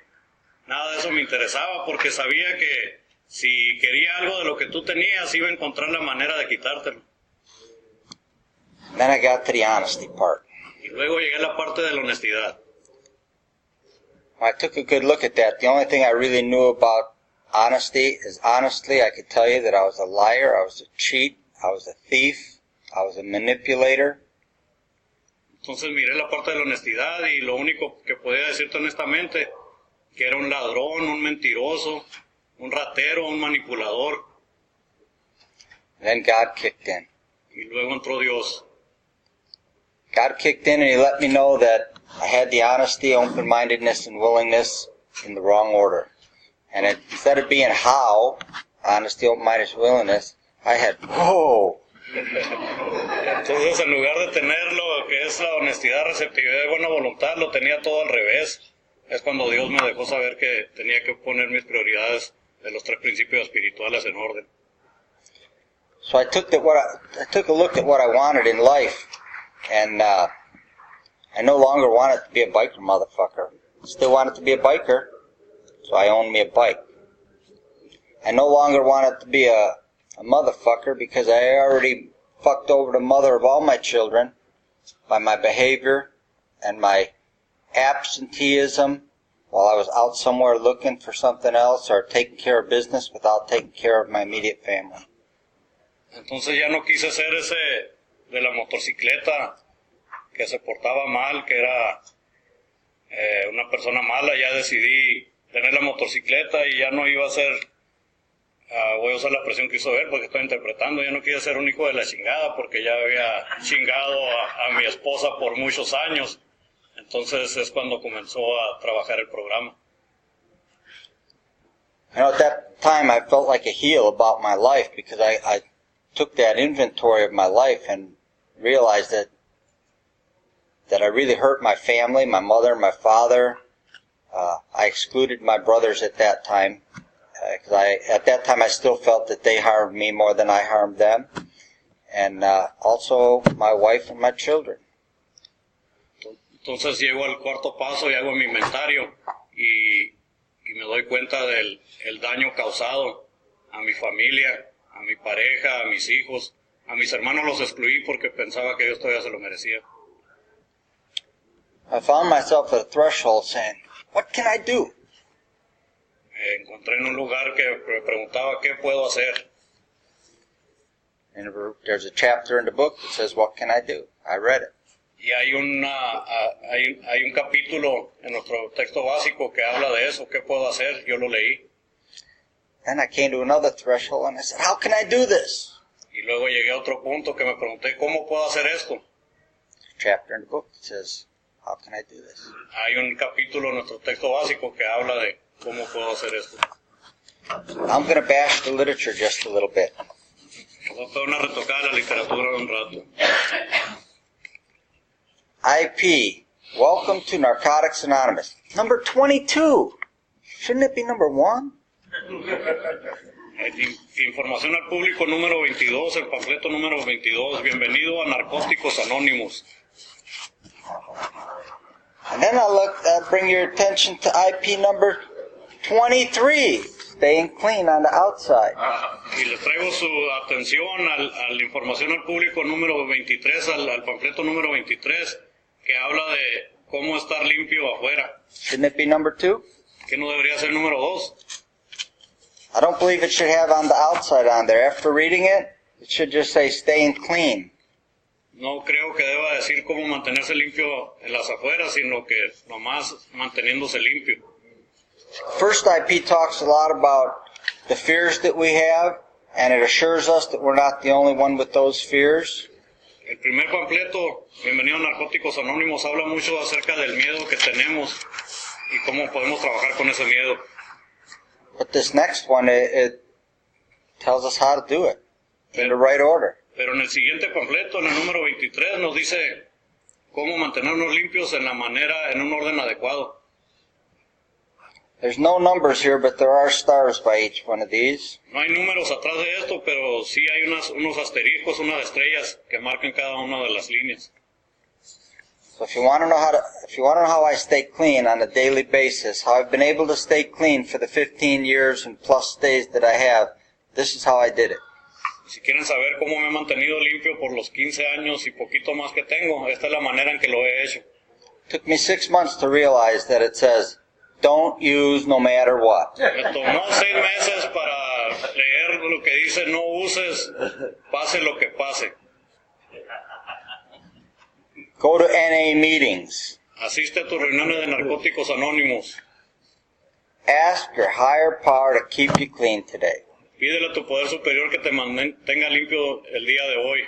E: Nada de eso me interesaba porque sabía que si quería algo de lo que tú tenías, iba a encontrar la manera de quitártelo.
D: Then I got to the honesty part.
E: Y luego llegué a la parte de la honestidad.
D: When I took a good look at that, the only thing I really knew about honesty is, honestly, I could tell you that I was a liar, I was a cheat, I was a thief, I was a manipulator.
E: Entonces miré la parte de la honestidad y lo único que podía decirte honestamente, que era un ladrón, un mentiroso, un ratero, un manipulador.
D: Then God kicked in.
E: Y luego entró Dios.
D: God kicked in and He let me know that I had the honesty, open-mindedness, and willingness in the wrong order. And instead of being how, honesty, open-mindedness, willingness, I had, whoa.
E: Entonces, en lugar de tener lo que es la honestidad, receptividad y buena voluntad, lo tenía todo al revés. es cuando Dios me dejó saber que tenía que poner mis prioridades de los 3 principios espirituales en orden.
D: So I took a look at what I wanted in life, and I no longer wanted to be a biker motherfucker. Still wanted to be a biker, so I owned me a bike. I no longer wanted to be a motherfucker because I already fucked over the mother of all my children by my behavior and my absenteeism while I was out somewhere looking for something else or taking care of business without taking care of my immediate family.
E: Entonces ya no quise ser ese de la motocicleta que se portaba mal, que era una persona mala. Ya decidí tener la motocicleta y ya no iba a ser, voy a usar la expresión que hizo él porque estoy interpretando, ya no quise ser un hijo de la chingada porque ya había chingado a mi esposa por muchos años. Entonces es cuando comenzó a trabajar el programa.
D: At that time I felt like a heel about my life because I took that inventory of my life and realized that I really hurt my family, my mother, my father. I excluded my brothers at that time because at that time I still felt that they harmed me more than I harmed them, and also my wife and my children.
E: Entonces llego al cuarto paso y hago mi inventario y me doy cuenta del daño causado a mi familia, a mi pareja, a mis hijos. A mis hermanos los excluí porque pensaba que Dios todavía se lo merecía.
D: I found myself at a threshold saying, what can I do?
E: Me encontré en un lugar que me preguntaba qué puedo hacer.
D: And there's a chapter in the book that says, what can I do? I read it.
E: Y hay un capítulo en nuestro texto básico que habla de eso, qué puedo hacer. Yo lo leí.
D: Then I came to another threshold and I said, how can I do this?
E: Y luego llegué a otro punto que me pregunté, ¿cómo puedo hacer esto?
D: There's a chapter in the book that says, how can I do this?
E: Hay un capítulo en nuestro texto básico que habla de cómo puedo hacer esto.
D: I'm going to bash the literature just a little bit.
E: Voy a dar una retocada a la literatura un rato.
D: IP, welcome to Narcotics Anonymous. Number 22. Shouldn't it be number 1?
E: Información al público número 22, el panfleto número 22. Bienvenido a Narcóticos Anónimos.
D: And then I'll bring your attention to IP number 23, staying clean on the outside.
E: Y les traigo su atención a la información al público número 23, al panfleto número 23, que habla de cómo estar limpio afuera.
D: Shouldn't it be number 2?
E: ¿Qué no debería ser número 2?
D: I don't believe it should have on the outside on there. After reading it, it should just say staying clean.
E: No creo que deba decir cómo mantenerse limpio en las afueras, sino que nomás manteniéndose limpio.
D: First IP talks a lot about the fears that we have, and it assures us that we're not the only one with those fears.
E: El primer panfleto, Bienvenido a Narcóticos Anónimos, habla mucho acerca del miedo que tenemos y cómo podemos trabajar con ese miedo.
D: But this next one, it tells us how to do it in the right order.
E: Pero en el siguiente panfleto, en el número 23, nos dice cómo mantenernos limpios en un orden adecuado.
D: There's no numbers here, but there are stars by each one of these.
E: No hay números atrás de esto, pero sí hay unos asteriscos, unas estrellas que marcan cada una de las líneas.
D: So if you want to know how I stay clean on a daily basis, how I've been able to stay clean for the 15 years and plus days that I have, this is how I did it.
E: Si quieren saber cómo me he mantenido limpio por los 15 años y poquito más que tengo, esta es la manera en que lo he hecho.
D: It took me 6 months to realize that it says, don't use no matter what.
E: Me tomó 6 meses para leer lo que dice, no uses, pase lo que pase.
D: Go to NA meetings.
E: Asiste a tus reuniones de Narcóticos Anónimos.
D: Ask your higher power to keep you clean today.
E: Pídele a tu poder superior que te mantenga limpio el día de hoy.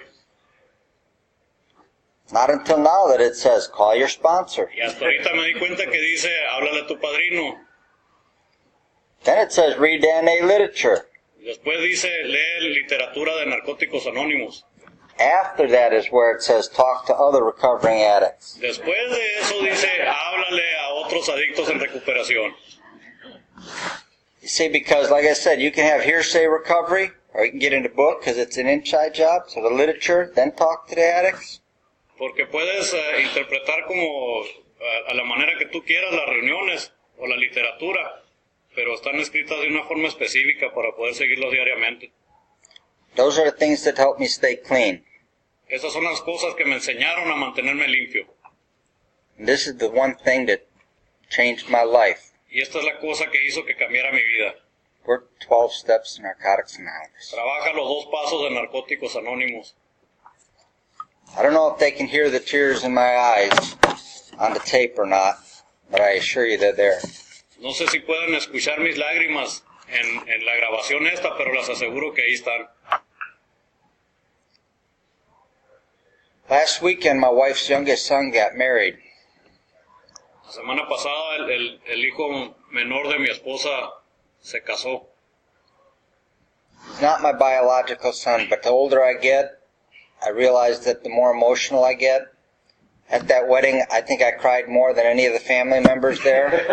D: Not until now that it says, call your sponsor.
E: Y hasta ahorita me di cuenta que dice, háblale a tu padrino.
D: Then it says, read the NA literature.
E: Después dice, lee literatura de Narcóticos Anónimos.
D: After that is where it says, talk to other recovering addicts.
E: Después de eso dice, háblale a otros adictos en recuperación.
D: You see, because like I said, you can have hearsay recovery, or you can get in the book because it's an inside job, so the literature, then talk to the addicts.
E: Porque puedes interpretar como a la manera que tú quieras las reuniones o la literatura, pero están escritas de una forma específica para poder seguirlos diariamente.
D: Those are the things that help me stay clean.
E: Esas son las cosas que me enseñaron a mantenerme limpio.
D: And this is the one thing that changed my life.
E: Y esta es la cosa que hizo que cambiara mi vida.
D: Work 12 steps in Narcotics Anonymous.
E: Trabaja los 2 pasos de Narcóticos Anónimos.
D: I don't know if they can hear the tears in my eyes on the tape or not, but I assure you they're there.
E: No sé si pueden escuchar mis lágrimas en la grabación esta, pero las aseguro que ahí están.
D: Last weekend, my wife's youngest son got married.
E: La semana pasada el hijo menor de mi esposa se casó.
D: He's not my biological son, but the older I get, I realize that the more emotional I get. At that wedding, I think I cried more than any of the family members there.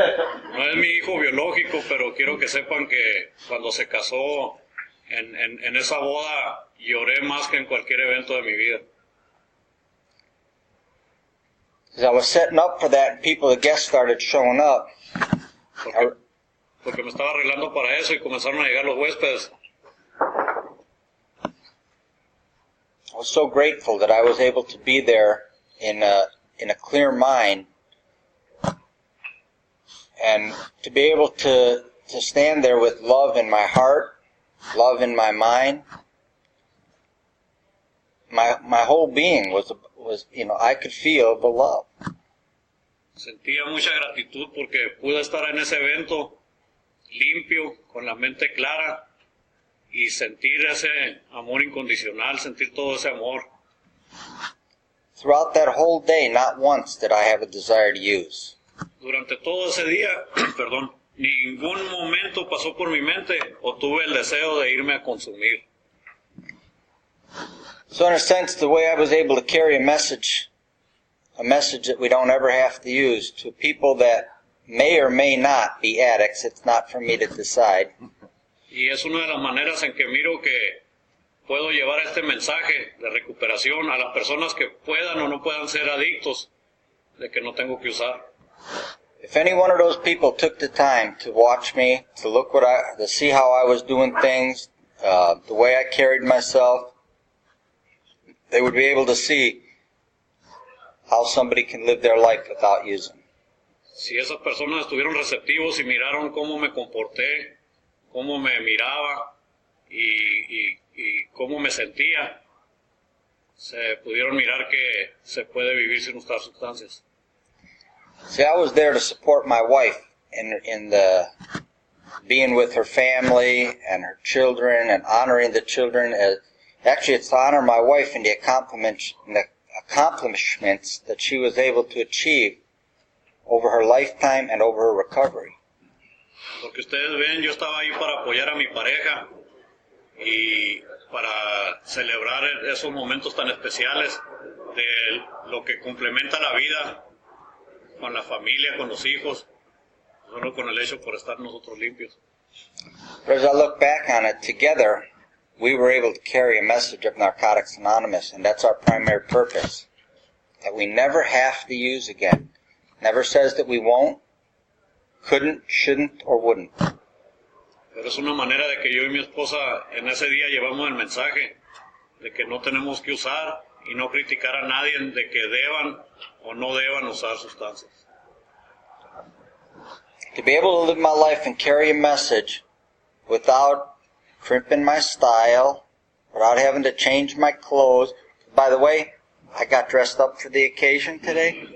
E: No es mi hijo biológico, pero quiero que sepan que cuando se casó en esa boda lloré más que en cualquier evento de mi vida.
D: As I was setting up for that, and the guests started showing up.
E: Porque me estaba arreglando para eso y comenzaron a llegar los huéspedes.
D: I was so grateful that I was able to be there in a clear mind, and to be able to stand there with love in my heart, love in my mind. My whole being was, I could feel the love.
E: Sentía mucha gratitud porque pude estar en ese evento limpio, con la mente clara y sentir ese amor incondicional, sentir todo ese amor.
D: Throughout that whole day, not once did I have a desire to use.
E: Durante todo ese día, perdón, ningún momento pasó por mi mente o tuve el deseo de irme a consumir.
D: So in a sense, the way I was able to carry a message that we don't ever have to use to people that may or may not be addicts, it's not for me to decide.
E: Y es una de las maneras en que miro que puedo llevar este mensaje de recuperación a las personas que puedan o no puedan ser adictos, de que no tengo que usar.
D: If any one of those people took the time to watch me, to look to see how I was doing things, the way I carried myself, they would be able to see how somebody can live their life without using.
E: Si esas personas estuvieron receptivos y miraron cómo me comporté, cómo me miraba y cómo me sentía, se pudieron mirar que se puede vivir sin usar sustancias.
D: See, I was there to support my wife in the being with her family and her children and honoring the children. Actually, it's to honor my wife and the accomplishments that she was able to achieve over her lifetime and over her recovery.
E: Porque ustedes ven, yo estaba ahí para apoyar a mi pareja y para celebrar esos momentos tan especiales de lo que complementa la vida con la familia, con los hijos, solo con el hecho por estar nosotros limpios.
D: But as I look back on it, together, we were able to carry a message of Narcotics Anonymous, and that's our primary purpose, that we never have to use again. Never says that we won't, couldn't, shouldn't, or wouldn't.
E: Pero es una manera de que yo y mi esposa en ese día llevamos el mensaje de que no tenemos que usar y no criticar a nadie de que deban o no deban usar sustancias.
D: To be able to live my life and carry a message without crimping my style, without having to change my clothes. By the way, I got dressed up for the occasion today.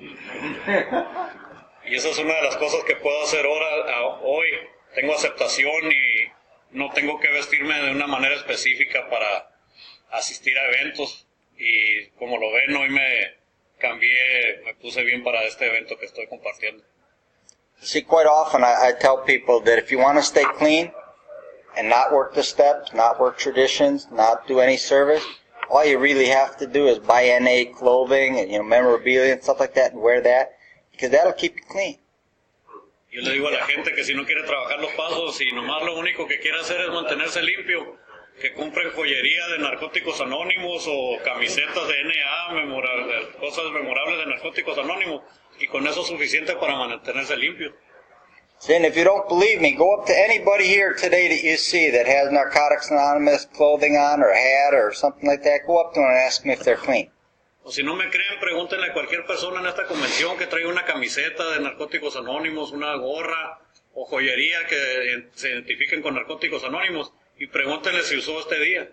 E: Y esa es una de las cosas que puedo hacer hoy. Tengo aceptación y no tengo que vestirme de una manera específica para asistir a eventos. Y como lo ven, hoy me cambié, me puse bien para este evento que estoy compartiendo.
D: See, quite often I tell people that if you want to stay clean and not work the steps, not work traditions, not do any service, all you really have to do is buy NA clothing and memorabilia and stuff like that and wear that, because that'll keep you clean.
E: Yo le digo a la gente que si no quiere trabajar los pasos y nomás lo único que quiere hacer es mantenerse limpio, que compren joyería de narcóticos anónimos o camisetas de NA, cosas memorables de narcóticos anónimos, y con eso es suficiente para mantenerse limpio.
D: See, and if you don't believe me, go up to anybody here today that you see that has Narcotics Anonymous clothing on or hat or something like that. Go up to them and ask them if they're clean.
E: O si no me creen, pregúntenle a cualquier persona en esta convención que traiga una camiseta de narcóticos anónimos, una gorra o joyería que se identifiquen con narcóticos anónimos, y pregúntenle si usó este día.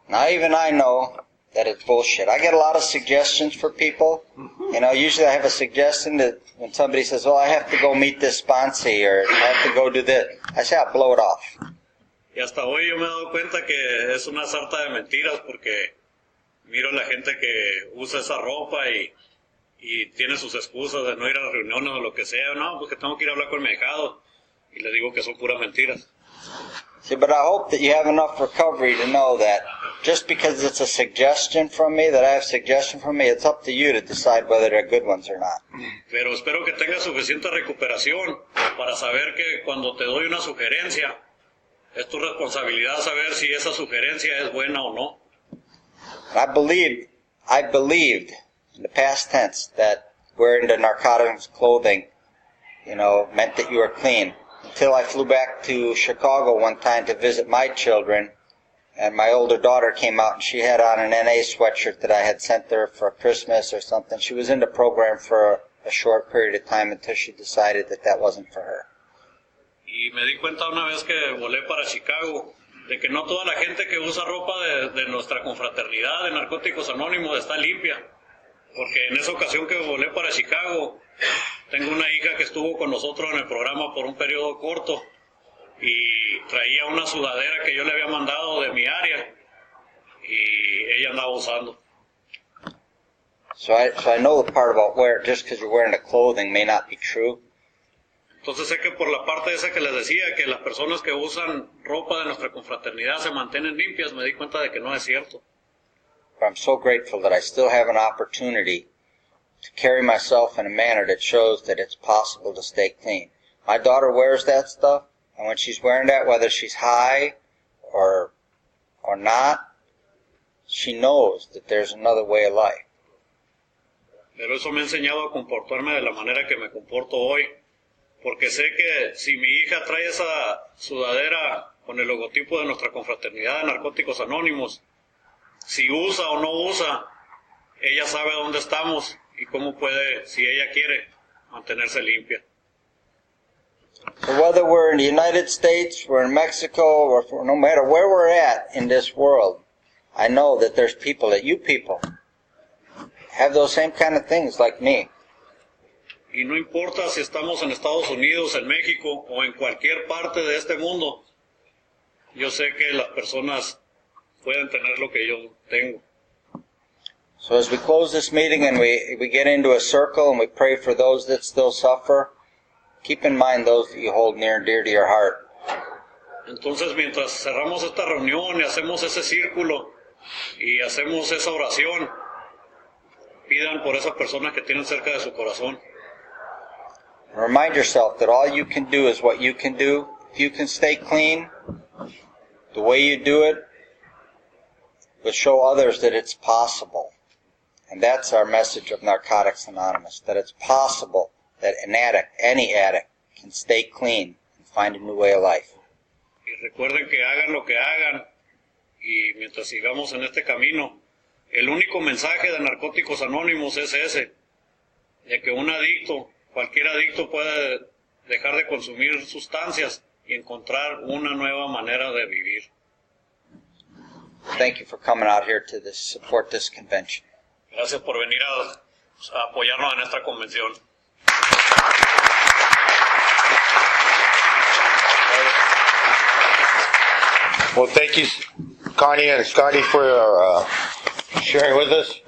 D: Now even I know that it's bullshit. I get a lot of suggestions for people. You know, usually I have a suggestion that when somebody says, "Oh, I have to go meet this sponsee," or "I have to go do this," I say, "I'll blow it off."
E: Y hasta hoy yo me he dado cuenta que es una sarta de mentiras, porque miro a la gente que usa esa ropa y tiene sus excusas de no ir a las reuniones o lo que sea. No, porque tengo que ir a hablar con mi ahijado. Y le digo que son puras mentiras.
D: See, but I hope that you have enough recovery to know that just because it's a suggestion from me, that I have suggestion from me, it's up to you to decide whether they're good ones or not.
E: Pero espero que tengas suficiente recuperación para saber que cuando te doy una sugerencia, es tu responsabilidad saber si esa sugerencia es buena o no.
D: I believed in the past tense that wearing the narcotics clothing, you know, meant that you were clean. Until I flew back to Chicago one time to visit my children, and my older daughter came out and she had on an NA sweatshirt that I had sent her for Christmas or something. She was in the program for a short period of time until she decided that that wasn't for her.
E: Y me di cuenta una vez que volé para Chicago de que no toda la gente que usa ropa de nuestra confraternidad de narcóticos anónimos está limpia. Porque en esa ocasión que volé para Chicago, tengo una hija que estuvo con nosotros en el programa por un periodo corto y traía una sudadera que yo le había mandado de mi área y ella andaba usando.
D: So I know the part about just because you're wearing the clothing may not be true.
E: Entonces sé que por la parte esa que les decía, que las personas que usan ropa de nuestra confraternidad se mantienen limpias, me di cuenta de que no es cierto.
D: But I'm so grateful that I still have an opportunity to carry myself in a manner that shows that it's possible to stay clean. My daughter wears that stuff, and when she's wearing that, whether she's high or not, she knows that there's another way of life.
E: Pero eso me ha enseñado a comportarme de la manera que me comporto hoy, porque sé que si mi hija trae esa sudadera con el logotipo de nuestra confraternidad de narcóticos anónimos, si usa o no usa, ella sabe dónde estamos y cómo puede, si ella quiere, mantenerse limpia.
D: So whether we're in the United States, we're in Mexico, or no matter where we're at in this world, I know that there's people, that you people have those same kind of things like me.
E: Y no importa si estamos en Estados Unidos, en México o en cualquier parte de este mundo, yo sé que las personas pueden tener lo que yo tengo.
D: So as we close this meeting and we get into a circle and we pray for those that still suffer, keep in mind those that you hold near and dear to your heart.
E: Entonces, mientras cerramos esta reunión y hacemos ese círculo y hacemos esa oración, pidan por esas personas que tienen cerca de su corazón.
D: Remind yourself that all you can do is what you can do. If you can stay clean, the way you do it will show others that it's possible. And that's our message of Narcotics Anonymous, that it's possible that an addict, any addict, can stay clean and find a new way of life.
E: Y recuerden que hagan lo que hagan, y mientras sigamos en este camino, el único mensaje de Narcóticos Anónimos es ese, de que un adicto, cualquier adicto puede dejar de consumir sustancias y encontrar una nueva manera de vivir.
D: Thank you for coming out here to support this convention.
E: Gracias por venir a apoyarnos en esta convención.
B: Well, thank you, Connie and Scotty, for sharing with us.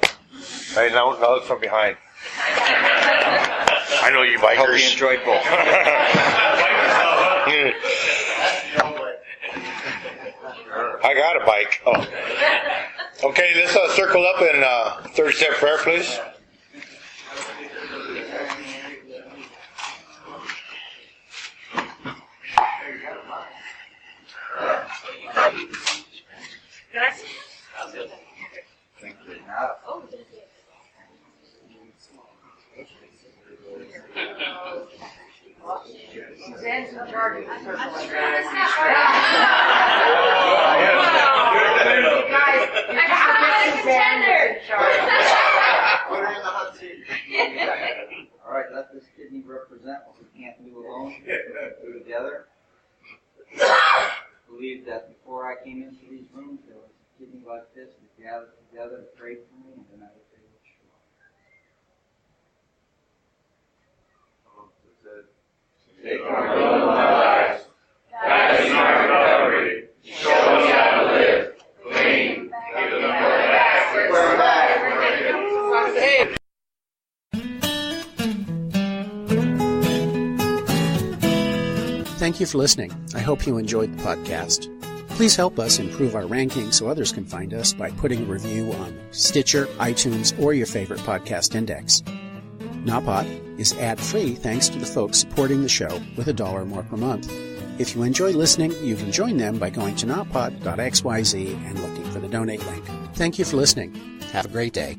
B: Right, now look from behind. I know you bikers.
D: I hope you enjoyed both.
B: I got a bike. Oh. Okay, let's circle up in third step prayer, please.
D: All right, let this kidney represent what we can't do alone. Do together. I believe that before I came into these rooms, there was a kidney like this that gathered together to pray for me, and then I would say,
F: Take control of my life. That is my recovery. Show me how to live. Clean. Give them
A: Thank you for listening. I hope you enjoyed the podcast. Please help us improve our ranking so others can find us by putting a review on Stitcher, iTunes, or your favorite podcast index. Napod is ad-free thanks to the folks supporting the show with $1 or more per month. If you enjoy listening, you can join them by going to napod.xyz and looking for the donate link. Thank you for listening. Have a great day.